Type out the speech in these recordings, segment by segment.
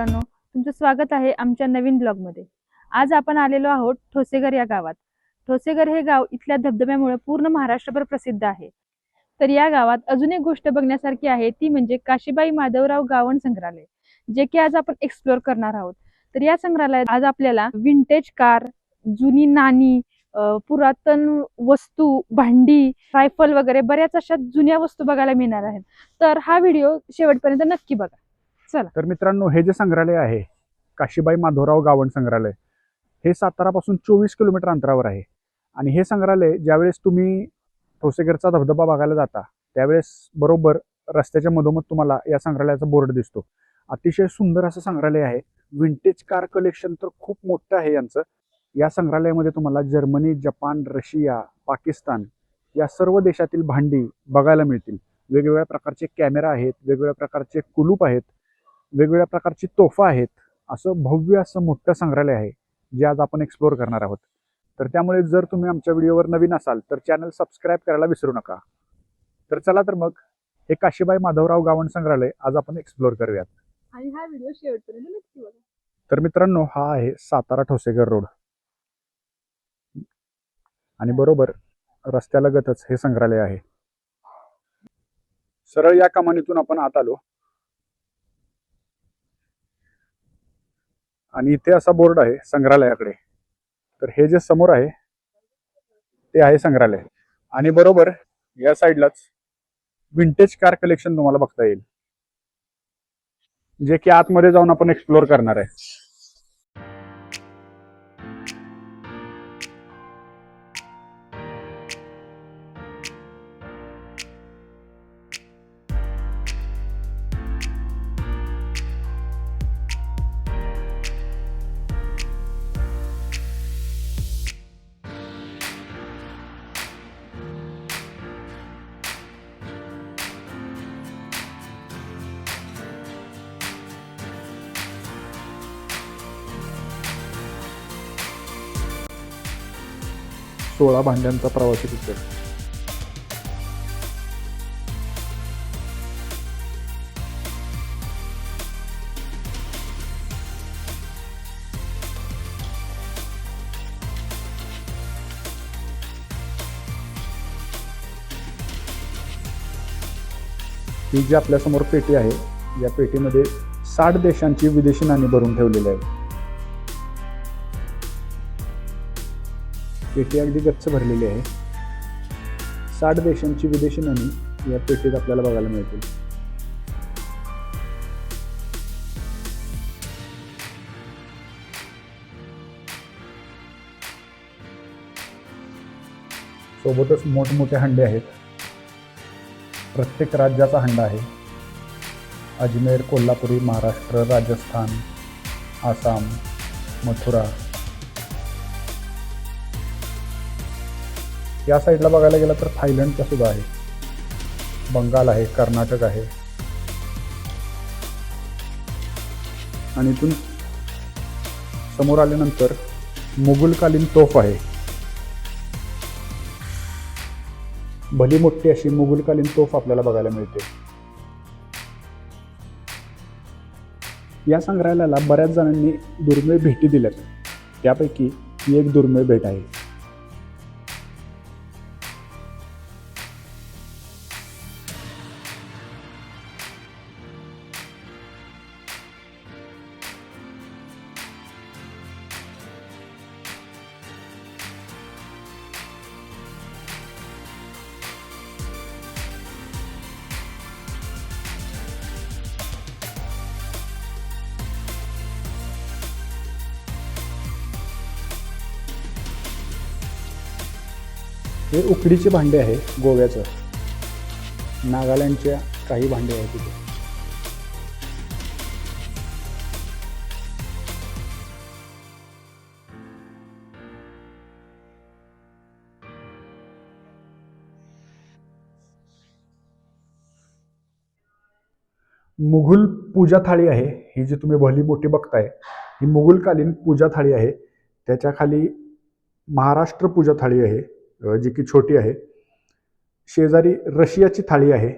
मित्रांनो, तुमचं स्वागत आहे आमच्या नवीन ब्लॉगमध्ये। आज आपण आलेलो आहोत ठोसेघर या गावात। ठोसेघर हे गाव इथल्या धबधब्यामुळे पूर्ण महाराष्ट्रभर प्रसिद्ध आहे। तर या गावात अजून एक गोष्ट बघण्यासारखी आहे, ती म्हणजे काशीबाई माधवराव गावण संग्रहालय, जे की आज आपण एक्सप्लोर करणार आहोत। तर या संग्रहालयात आज आपल्याला विंटेज कार, जुनी नाणी, पुरातन वस्तू, भांडी, रायफल वगैरे बऱ्याच अशा जुन्या वस्तू बघायला मिळणार आहेत। तर हा व्हिडिओ शेवटपर्यंत नक्की बघा। चला। तर मित्रांनो, हे जे संग्रहालय आहे काशीबाई माधवराव गावण संग्रहालय, हे सातारापासून 24 किलोमीटर अंतरावर आहे। आणि हे संग्रहालय ज्यावेळेस तुम्ही ठोसेघरचा धबधबा बघायला जाता त्यावेळेस बरोबर रस्त्याच्या मधोमध तुम्हाला या संग्रहालयाचा बोर्ड दिसतो। अतिशय सुंदर असं संग्रहालय आहे। विंटेज कार कलेक्शन तर खूप मोठं आहे यांचं। या संग्रहालयामध्ये तुम्हाला जर्मनी, जपान, रशिया, पाकिस्तान या सर्व देशातील भांडी बघायला मिळतील। वेगवेगळ्या प्रकारचे कॅमेरा आहेत, वेगवेगळ्या प्रकारचे कुलूप आहेत, वेगवेगळ्या प्रकारची तोफा आहेत। असं भव्य असं मोठं संग्रहालय आहे जे आज आपण एक्सप्लोर करणार आहोत। तर त्यामुळे जर तुम्ही आमच्या व्हिडिओवर नवीन असाल तर चॅनल सबस्क्राईब करायला विसरू नका। तर चला तर मग हे काशीबाई माधवराव गावण संग्रहालय आज आपण एक्सप्लोर करूयात। आणि हा व्हिडिओ शेवटपर्यंत नक्की बघा। तर मित्रांनो, हा आहे सातारा ठोसेघर रोड आणि बरोबर रस्त्यालगतच हे संग्रहालय आहे। सरळ या कमानीतून आपण आत आलो आणि इथे असा बोर्ड आहे संग्रहालयाकडे। तर हे जे समोर आहे ते आहे संग्रहालय आणि बरोबर या साईडलाच विंटेज कार कलेक्शन तुम्हाला बघता येईल, जे की आतमध्ये जाऊन आपण एक्सप्लोर करणार आहे। सोळा भांड्यांचा प्रवासी पिक्चर। ही जी आपल्या समोर पेटी आहे, या पेटीमध्ये 60 देशांची विदेशी नाणी भरून ठेवलेली आहे। पेटी अगदी गच्च भरलेली आहे। 60 देशांची विदेशी नाणी या पेटीत आपल्याला बघायला मिळतील। सोबतच मोठमोठे हंडे आहेत। प्रत्येक राज्याचा हंडा आहे। अजमेर, कोल्हापुरी, महाराष्ट्र, राजस्थान, आसाम, मथुरा। या साईडला बघायला गेला तर थायलंडचा सुद्धा आहे, बंगाल आहे, कर्नाटक आहे। आणि इथून समोर आल्यानंतर मुघलकालीन तोफ आहे। भली मोठी अशी मुघलकालीन तोफ आपल्याला बघायला मिळते। या संग्रहालयाला बऱ्याच जणांनी दुर्मिळ भेटी दिल्यात, त्यापैकी ही एक दुर्मिळ भेट आहे। हे उकडीचे भांडे आहे गोव्याचं। नागालँडच्या काही भांडे आहेत तिथे। मुघल पूजा थाळी आहे ही जी तुम्ही भली मोठी बघताय, ही मुघलकालीन पूजा थाळी आहे। त्याच्या खाली महाराष्ट्र पूजा थाळी आहे, जी की छोटी आहे। शेजारी रशियाची थाळी आहे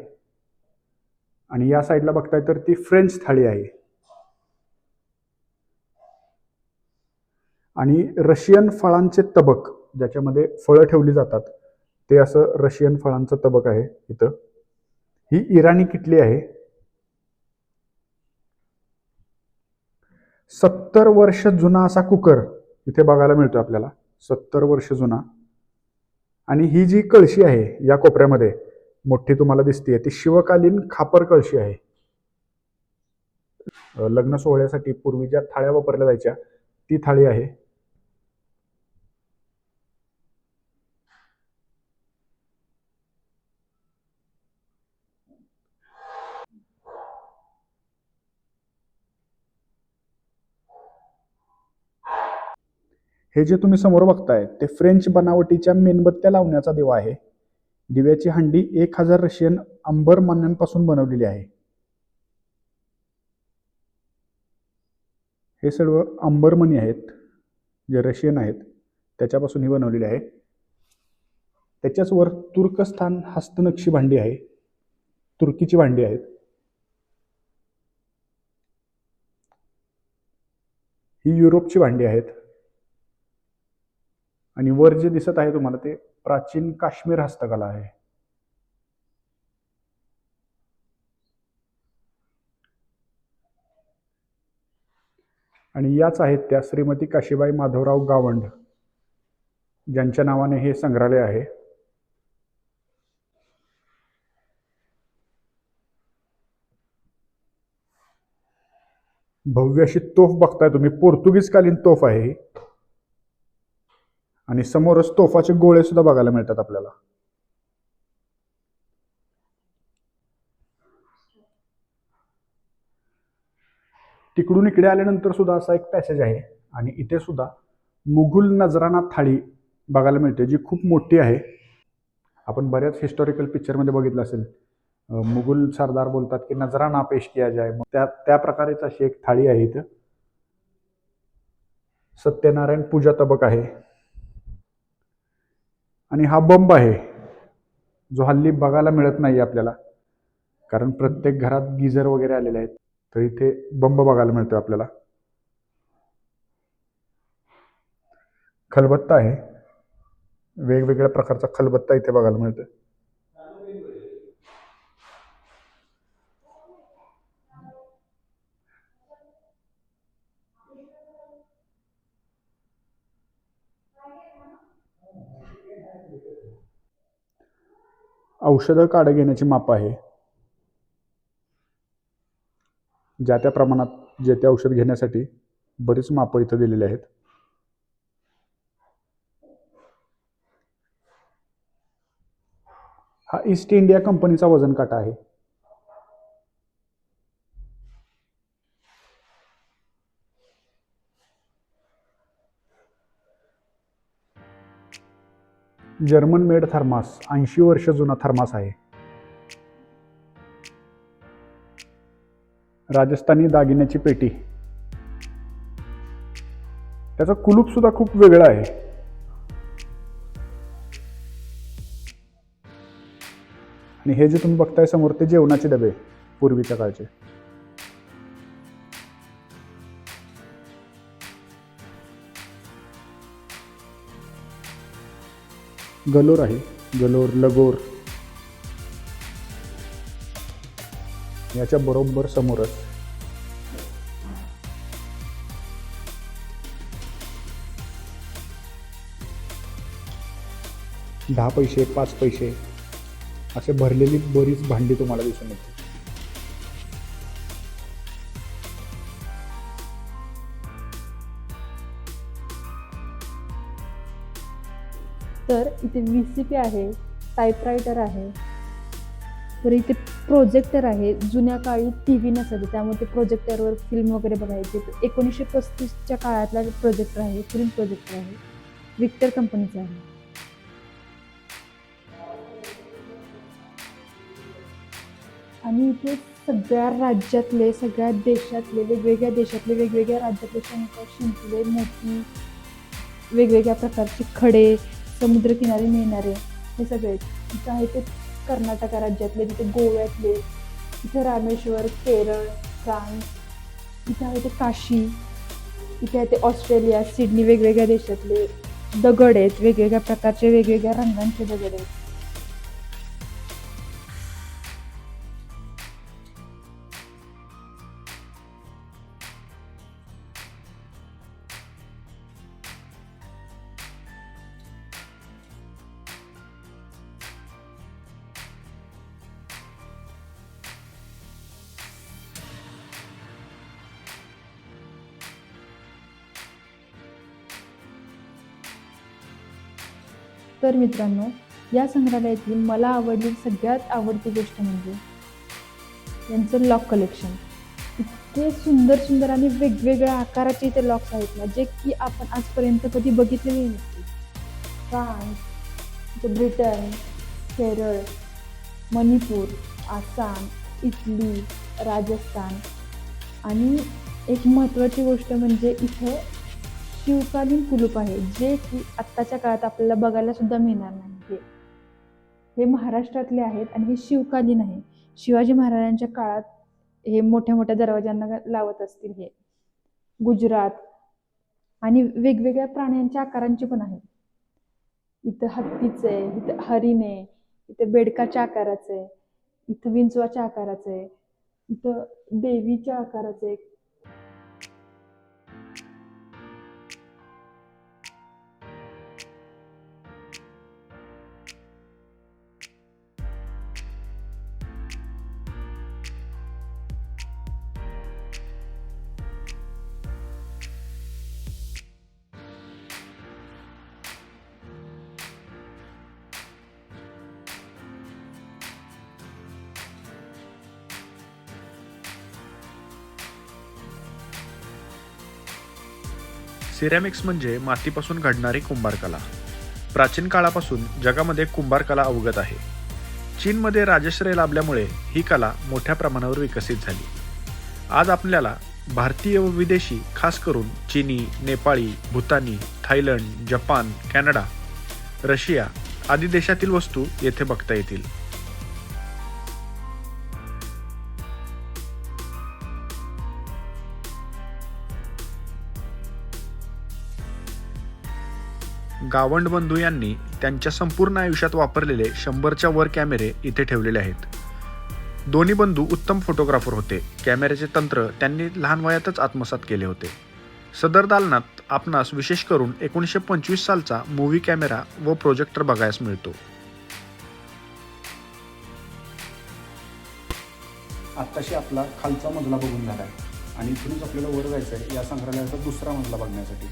आणि या साईडला बघताय तर ती फ्रेंच थाळी आहे। आणि रशियन फळांचे तबक, ज्याच्यामध्ये फळं ठेवली जातात, ते असं रशियन फळांचं तबक आहे इथं. ही इराणी किटली आहे. 70 वर्ष जुना असा कुकर इथे बघायला मिळतो आपल्याला. 70 वर्ष जुना. आणि ही जी कळशी आहे या कोपऱ्यामध्ये मोठी तुम्हाला दिसते, ती शिवकालीन खापर कळशी आहे. लग्न सोहळ्यासाठी पूर्वी ज्या थाळ्या वापरल्या जायच्या ती थाळी आहे. हे जे तुम्ही समोर बघताय ते फ्रेंच बनावटीच्या मेणबत्त्या लावण्याचा दिवा आहे. दिव्याची हंडी 1000 रशियन अंबर मान्यांपासून बनवलेली आहे. हे सर्व अंबरमणी आहेत, जे रशियन आहेत त्याच्यापासून ही बनवलेली आहे. त्याच्याच वर तुर्कस्थान हस्तनक्षी भांडी आहे, तुर्कीची भांडी आहेत. ही युरोपची भांडी आहेत. आणि वर जे दिसत आहे तुम्हाला ते प्राचीन काश्मीर हस्तकला आहे. आणि याच आहेत त्या श्रीमती काशीबाई माधवराव गावंड, ज्यांच्या नावाने हे संग्रहालय आहे. भव्य अशी तोफ बघताय तुम्ही, पोर्तुगीज कालीन तोफ आहे ही. आणि समोरच तोफाचे गोळे सुद्धा बघायला मिळतात आपल्याला. तिकडून इकडे आल्यानंतर सुद्धा असा एक पॅसेज आहे आणि इथे सुद्धा मुघल नजराना थाळी बघायला मिळते, जी खूप मोठी आहे. आपण बऱ्याच हिस्टॉरिकल पिक्चरमध्ये बघितलं असेल, मुघल सरदार बोलतात की नजराना पेश किया जाय, मग त्या प्रकारेच अशी एक थाळी आहे इथं. सत्यनारायण पूजा तबक आहे. आणि हा बंब आहे, जो हल्ली बघायला मिळत नाही आपल्याला, कारण प्रत्येक घरात गिझर वगैरे आलेले आहेत. तर इथे बंब बघायला मिळतो आपल्याला. खलबत्ता आहे, वेगवेगळ्या प्रकारचा खलबत्ता इथे बघायला मिळतो. औषधं काढ घेण्याची माप आहे. ज्या त्या प्रमाणात जे ते औषध घेण्यासाठी बरीच मापं इथं दिलेली आहेत. हा ईस्ट इंडिया कंपनीचा वजन काटा आहे. जर्मन मेड थर्मास, 80 वर्ष जुना थर्मास आहे. राजस्थानी दागिन्याची पेटी, त्याचं कुलूप सुद्धा खूप वेगळं आहे. आणि हे जे तुम्ही बघताय समोर ते जेवणाचे डबे पूर्वीच्या काळचे. गलोर आहे, गलोर, लगोर. याच्या बरोबर समोरच दहा पैसे, 5 पैसे असे भरलेली बरीच भांडी तुम्हाला दिसून येते. तर इथे VCP आहे, टाईपरायटर आहे, तर इथे प्रोजेक्टर आहे. जुन्या काळी TV नसायचे, त्यामुळे ते प्रोजेक्टरवर फिल्म वगैरे बघायचे. 1935च्या काळातला प्रोजेक्टर आहे, फिल्म प्रोजेक्टर आहे, विक्टर कंपनीचा आहे. आणि इथे सगळ्या राज्यातले, सगळ्या देशातले, वेगवेगळ्या देशातले, वेगवेगळ्या राज्यातले शंख, शिंपले, मोती, वेगवेगळ्या प्रकारचे खडे, समुद्रकिनारी मिळणारे हे सगळे. इथं आहे ते कर्नाटक राज्यातले, तिथे गोव्यातले, इथं रामेश्वर, केरळ, फ्रान्स, इथं आहे ते काशी, इथे आहे ते ऑस्ट्रेलिया, सिडनी, वेगवेगळ्या देशातले दगड आहेत, वेगवेगळ्या प्रकारचे, वेगवेगळ्या रंगांचे दगड आहेत. तर मित्रांनो, या संग्रहालयातील मला आवडलेली सगळ्यात आवडती गोष्ट म्हणजे यांचं लॉक कलेक्शन. इतके सुंदर सुंदर आणि वेगवेगळ्या आकाराचे इथे लॉक्स आहेत ना, जे की आपण आजपर्यंत कधी बघितलेले नसतील. France, Britain, Kerala, Manipur, Assam, Italy, Rajasthan आणि एक महत्त्वाची गोष्ट म्हणजे इथे शिवकालीन कुलूप आहे, जे की आत्ताच्या काळात आपल्याला बघायला सुद्धा मिळणार नाही. हे महाराष्ट्रातले आहेत आणि हे शिवकालीन आहे. शिवाजी महाराजांच्या काळात हे मोठ्या मोठ्या दरवाजांना लावत असतील. हे गुजरात आणि वेगवेगळ्या प्राण्यांच्या आकारांचे पण आहे. इथं हत्तीचं आहे, इथं हरिण आहे, इथं बेडकाच्या आकाराचं आहे, इथं विंचवाच्या आकाराचं आहे, इथं देवीच्या आकाराचं आहे. सिरॅमिक्स म्हणजे मातीपासून घडणारी कुंभारकला. प्राचीन काळापासून जगामध्ये कुंभारकला अवगत आहे. चीनमध्ये राजश्रय लाभल्यामुळे ही कला मोठ्या प्रमाणावर विकसित झाली. आज आपल्याला भारतीय व विदेशी, खास करून चीनी, नेपाळी, भूतानी, थायलंड, जपान, कॅनडा, रशिया आदी देशातील वस्तू येथे बघता येतील. गावंड बंधू यांनी त्यांच्या संपूर्ण आयुष्यात वापरलेले 100च्या वर कॅमेरे इथे ठेवलेले आहेत. दोन्ही बंधू उत्तम फोटोग्राफर होते. कॅमेऱ्याचे तंत्र त्यांनी लहान वयातच आत्मसात केले होते. सदर दालनात आपणास विशेष करून 1925 सालचा मूव्ही कॅमेरा व प्रोजेक्टर बघायस मिळतो. आत्ताशी आपला खालचा मजला बघून झाला आहे आणि इथूनच आपल्याला वर जायचं आहे या संग्रहालयाचा दुसरा मजला बघण्यासाठी.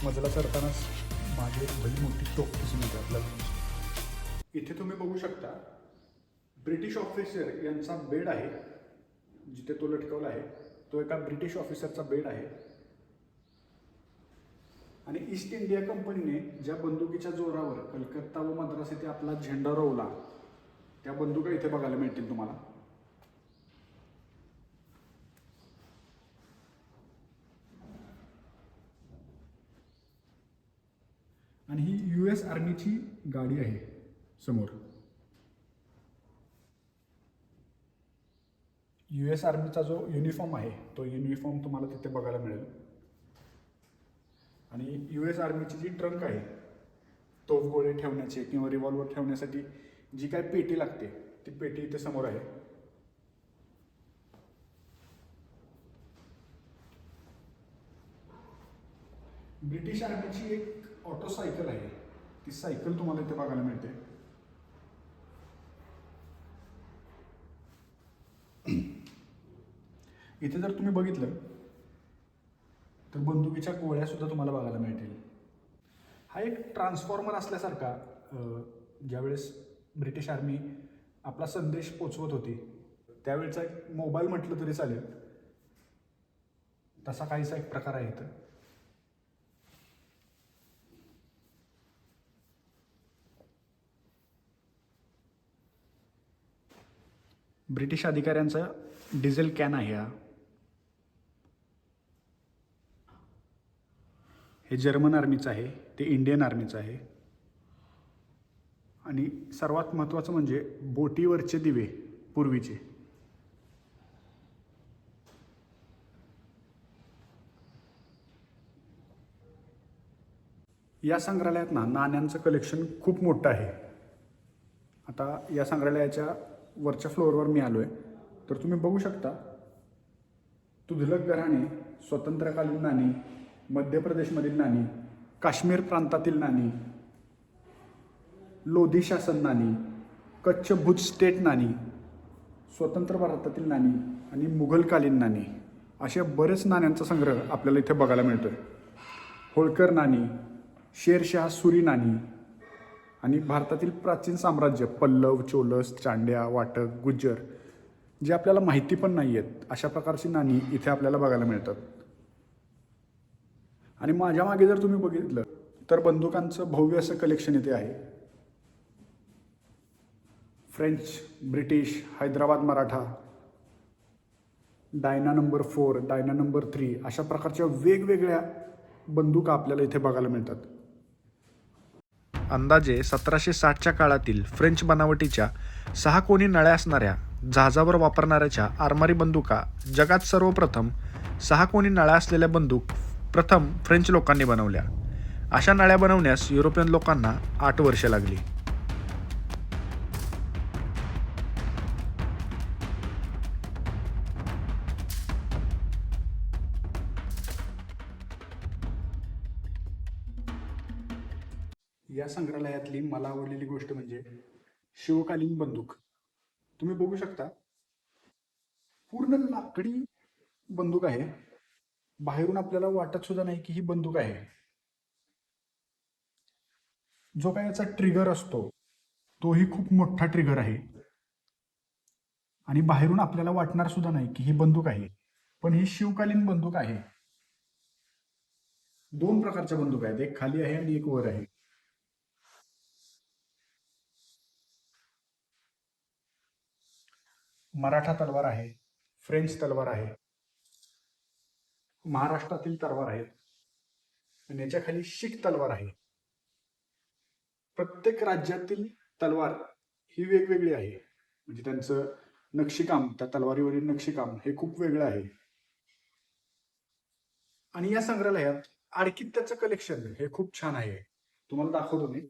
मजला चढतानाच मागे भली मोठी टोक दिसून येते आपल्याला. इथे तुम्ही बघू शकता ब्रिटिश ऑफिसर यांचा बेड आहे. जिथे तो लटकवला आहे तो एका ब्रिटिश ऑफिसरचा बेड आहे. आणि ईस्ट इंडिया कंपनीने ज्या बंदुकीच्या जोरावर कलकत्ता व मद्रास येथे आपला झेंडा रोवला त्या बंदुका इथे बघायला मिळतील तुम्हाला. आणि ही US आर्मीची गाडी आहे समोर. US आर्मीचा जो युनिफॉर्म आहे तो युनिफॉर्म तुम्हाला तिथे बघायला मिळेल. आणि US आर्मीची जी ट्रंक आहे, तोफगोळे ठेवण्याचे किंवा रिव्हॉल्वर ठेवण्यासाठी जी काय पेटी लागते ती पेटी इथे समोर आहे. ब्रिटिश आर्मीची एक ऑटो सायकल आहे, ती सायकल तुम्हाला इथे बघायला मिळते. इथे जर तुम्ही बघितलं तर बंदुकीच्या गोळ्या सुद्धा तुम्हाला बघायला मिळतील. हा एक ट्रान्सफॉर्मर असल्यासारखा ज्यावेळेस ब्रिटिश आर्मी आपला संदेश पोचवत होती त्यावेळेचा एक मोबाईल म्हटलं तरी चालेल, तसा काहीसा एक प्रकार आहे इथं. ब्रिटिश अधिकाऱ्यांचा डिझेल कॅन आहे हा. हे जर्मन आर्मीचं आहे, ते इंडियन आर्मीचं आहे. आणि सर्वात महत्त्वाचं म्हणजे बोटीवरचे दिवे पूर्वीचे. या संग्रहालयात नाण्यांचं कलेक्शन खूप मोठं आहे. आता या संग्रहालयाच्या वरच्या फ्लोअरवर मी आलो आहे, तर तुम्ही बघू शकता तुघलक घराणे, स्वतंत्रकालीन नाणी, मध्य प्रदेशमधील नाणी, काश्मीर प्रांतातील नाणी, लोधी शासन नाणी, कच्छ भुज स्टेट नाणी, स्वतंत्र भारतातील नाणी आणि मुघलकालीन नाणी अशा बरेच नाण्यांचा संग्रह आपल्याला इथे बघायला मिळतोय. होळकर नाणी, शेरशाह सुरी नाणी आणि भारतातील प्राचीन साम्राज्य पल्लव, चोलस, चांड्या, वाटक, गुज्जर जे आपल्याला माहिती पण नाही आहेत अशा प्रकारची नाणी इथे आपल्याला बघायला मिळतात. आणि माझ्या मागे जर तुम्ही बघितलं तर बंदुकांचं भव्य असं कलेक्शन इथे आहे. French, British, Hyderabad Maratha, Diana number 4, Diana number 3 अशा प्रकारच्या वेगवेगळ्या बंदुका आपल्याला इथे बघायला मिळतात. अंदाजे 1760च्या काळातील फ्रेंच बनावटीच्या 6 कोनी नळ्या असणाऱ्या जहाजावर वापरणाऱ्याच्या आरमारी बंदुका जगात सर्वप्रथम 6 कोनी नळ्या असलेल्या बंदूक प्रथम फ्रेंच लोकांनी बनवल्या. अशा नळ्या बनवण्यास युरोपियन लोकांना 8 वर्षे लागली. या संग्रहालयातली मला आवडलेली गोष्ट म्हणजे शिवकालीन बंदूक. तुम्ही बघू शकता पूर्ण लाकडी बंदूक आहे. बाहेरून आपल्याला वाटत सुद्धा नाही की ही बंदूक आहे. जो काय याचा ट्रिगर असतो तोही खूप मोठा ट्रिगर आहे आणि बाहेरून आपल्याला वाटणार सुद्धा नाही की ही बंदूक आहे, पण ही शिवकालीन बंदूक आहे. 2 प्रकारच्या बंदूक आहेत, एक खाली आहे आणि एक वर आहे. मराठा तलवार आहे, फ्रेंच तलवार आहे, महाराष्ट्रातील तलवार आहेत आणि याच्या खाली शीख तलवार आहे. प्रत्येक राज्यातील तलवार ही वेगवेगळी आहे, म्हणजे त्यांचं नक्षीकाम, त्या तलवारीवरील नक्षीकाम हे खूप वेगळं आहे. आणि या संग्रहालयात आडकित्त्याचं कलेक्शन हे खूप छान आहे. तुम्हाला दाखवतो मी.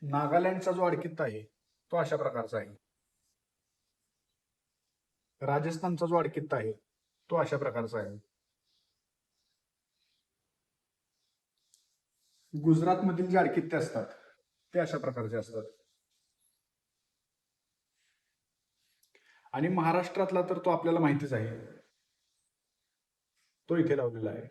नागालँडचा जो आडकित्ता आहे तो अशा प्रकारचा आहे. राजस्थानचा जो आडकित्ता आहे तो अशा प्रकारचा आहे. गुजरातमधील जे आडकित्ते असतात ते अशा प्रकारचे असतात. आणि महाराष्ट्रातला तर तो आपल्याला माहितीच आहे, तो इथे लावलेला आहे.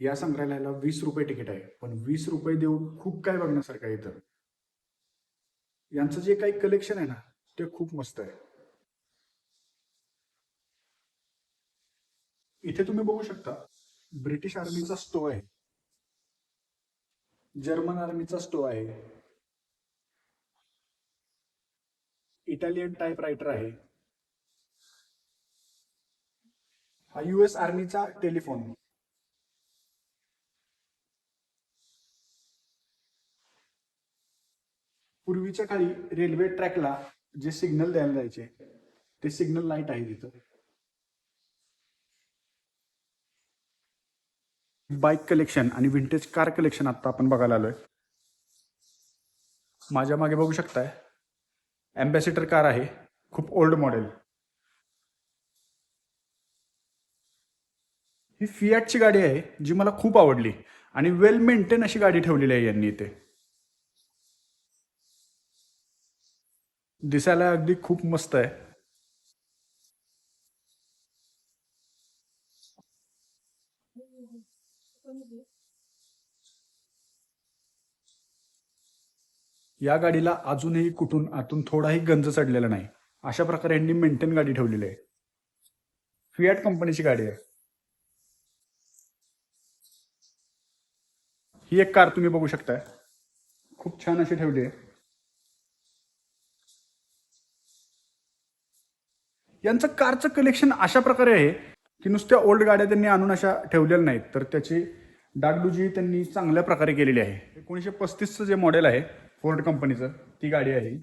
या संग्रहालयाला 20 रुपये तिकीट आहे, पण 20 रुपये देऊन खूप काय बघण्यासारखं आहे इथं. यांचं जे काही कलेक्शन आहे ना ते खूप मस्त आहे. इथे तुम्ही बघू शकता ब्रिटिश आर्मीचा स्टो आहे, जर्मन आर्मीचा स्टो आहे, इटालियन टाइपरायटर आहे, हा US आर्मीचा टेलिफोन, पूर्वीच्या काळी रेल्वे ट्रॅकला जे सिग्नल द्यायला जायचे ते सिग्नल लाईट आहे तिथं. बाईक कलेक्शन आणि विंटेज कार कलेक्शन आता आपण बघायला आलोय. माझ्या मागे बघू शकताय अँबॅसिडर कार आहे, खूप ओल्ड मॉडेल. ही फियाटची गाडी आहे जी मला खूप आवडली आणि वेल मेंटेन अशी गाडी ठेवलेली आहे यांनी इथे. दिसायला अगदी खूप मस्त आहे. या गाडीला अजूनही कुठून आतून थोडाही गंज चढलेला नाही, अशा प्रकारे यांनी मेंटेन गाडी ठेवलेली आहे. फियाट कंपनीची गाडी आहे. ही एक कार तुम्ही बघू शकताय, खूप छान अशी ठेवली आहे. यांचं कारचं कलेक्शन अशा प्रकारे आहे की नुसत्या ओल्ड गाड्या त्यांनी आणून अशा ठेवलेल्या नाहीत, तर त्याची डागडुजी त्यांनी चांगल्या प्रकारे केलेली आहे. 1935चं जे मॉडेल आहे फोर्ड कंपनीचं, ती गाडी आहे.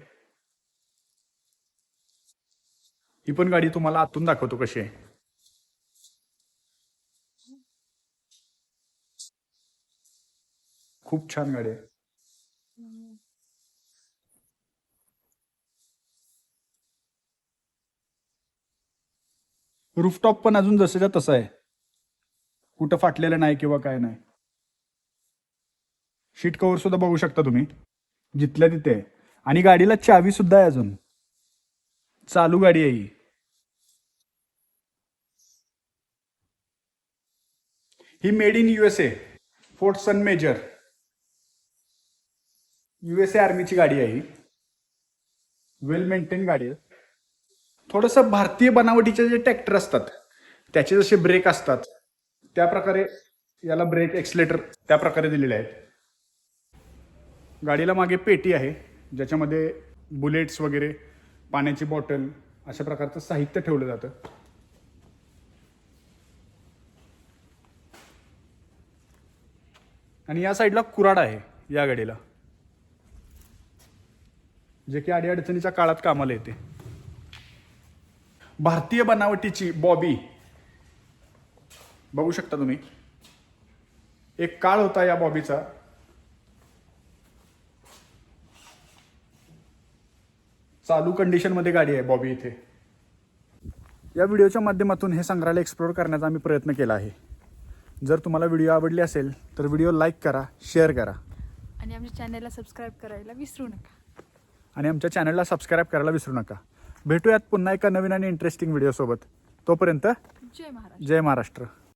ही पण गाडी तुम्हाला आतून दाखवतो कशी आहे. खूप छान गाडी आहे. रूफटॉप पण अजून जसंच्या तसं आहे, कुठं फाटलेलं नाही किंवा काय नाही. शीट कव्हर सुद्धा बघू शकता तुम्ही, जिथल्या तिथे आहे. आणि गाडीला चावी सुद्धा आहे, अजून चालू गाडी आहे ही. ही मेड इन USA, फोर्ट सन मेजर, USA आर्मीची गाडी आहे ही. वेल मेंटेन गाडी आहे. थोडंसं भारतीय बनावटीचे जे ट्रॅक्टर असतात त्याचे जसे ब्रेक असतात त्या प्रकारे याला ब्रेक एक्सलेटर त्या प्रकारे दिलेले आहेत. गाडीला मागे पेटी आहे ज्याच्यामध्ये बुलेट्स वगैरे, पाण्याची बॉटल, अशा प्रकारचं साहित्य ठेवलं जातं. आणि या साईडला कुऱ्हाड आहे या गाडीला, जे की अडीअडचणीच्या काळात कामाला येते. भारतीय बनावटीची बॉबी बघू शकता तुम्ही. एक काळ होता या बॉबीचा. चालू कंडिशन मध्ये गाडी आहे बॉबी इथे. या व्हिडिओच्या माध्यमातून हे संग्रहालय एक्सप्लोर करण्याचा आम्ही प्रयत्न केला आहे. जर तुम्हाला व्हिडिओ आवडली असेल तर व्हिडिओ लाईक करा, शेअर करा आणि आमच्या चॅनलला सबस्क्राईब करायला विसरू नका. विसरू नका. भेटूयात पुन्हा एका नवीन आणि इंटरेस्टिंग व्हिडिओ सोबत. तोपर्यंत जय महाराज. जय महाराष्ट्र.